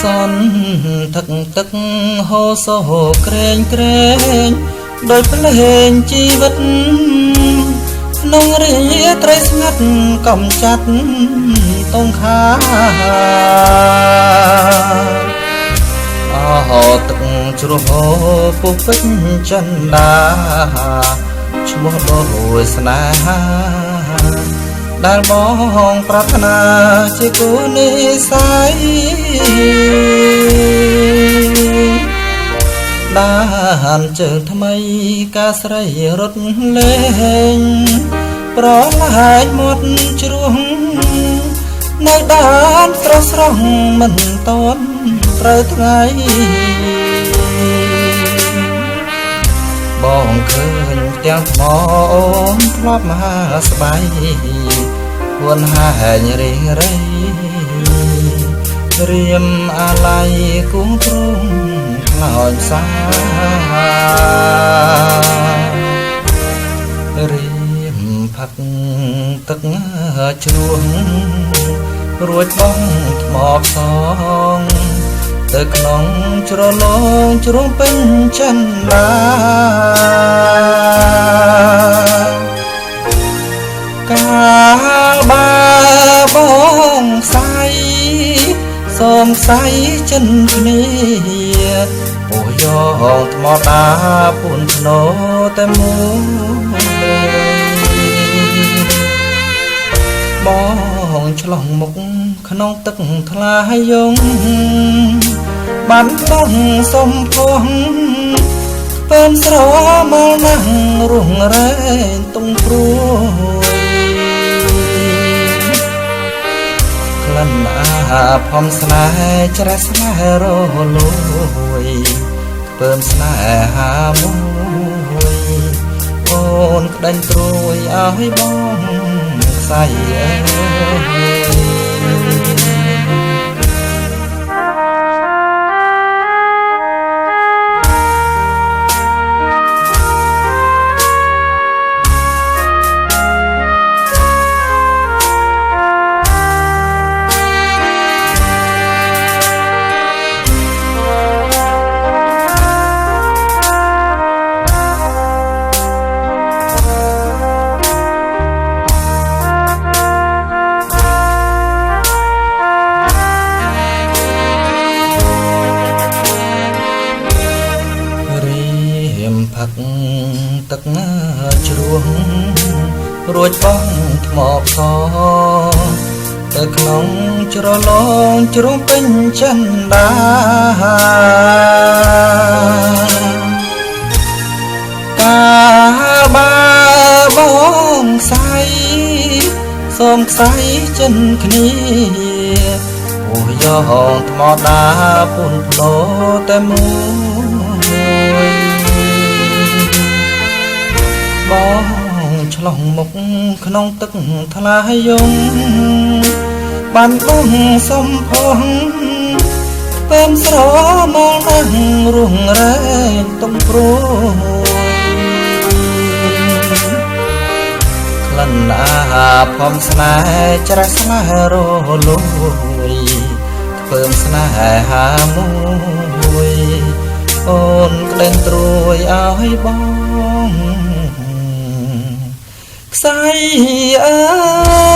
សនទឹកហូរសូរក្រែងដោយភ្លេងជីវិតក្នុងរាត្រីស្ងាត់កំចាត់តងខាអហោទឹកជ្រោះពុះពេញចិនដាឈ្មោះដោយស្នេហាដែលបងប្រាថ្នាជាគូនិស័យដានជើងថ្មីការស្រីរត់លេងប្រឡាយមាត់ជ្រោះនៅដានស្រស់ស្រស់មិនតន់ត្រូវថ្ងៃបងឃើញទាំងថ្មអូនធ្លាប់មហាស្បៃហួនហែងរីរៃរៀមអាឡ័យគង់ទ្រង់ខ្លោចសារៀមផឹកទឹកជ្រោះរួចបងថ្មផ្សងទៅក្នុងជ្រលងជ្រងពេញចិនដាកាលបាបងស្អីសូមស្អីចិនគ្នាពោះយកថ្មដាពួនធ្នោតែមួយបងឆ្លងមុខក្នុងទឹកថ្លាយងបានបងសុំផងពើមស្រមកណាស់រងរែងតុងព្រួយក្លិនអាផំស្នេហ៍ច្រេះស្នេហ៍រលួយពើមស្នេហាមួយអូនក្តែងត្រួយឲ្យបងខ្សែផឹកទឹកជ្រោះរួចបងថ្មផ្សទៅក្នុងជ្រលងជ្រងពេញចិនដាកាលបាបងស្អីសូមខ្សែចិនគ្នាពោះយកថ្មដាពួនផ្លោតែមួយបងឆ្លងមុខក្នុងទឹកថ្លាយងបានបងសុំផងពើមស្រមកណាស់រងរែងតុងព្រួយក្លិនអាផំស្នេហ៍ច្រេះស្នេហ៍រលួយពើមស្នេហាមួយអូនក្តែងត្រួយឲ្យបងខ្សែអើ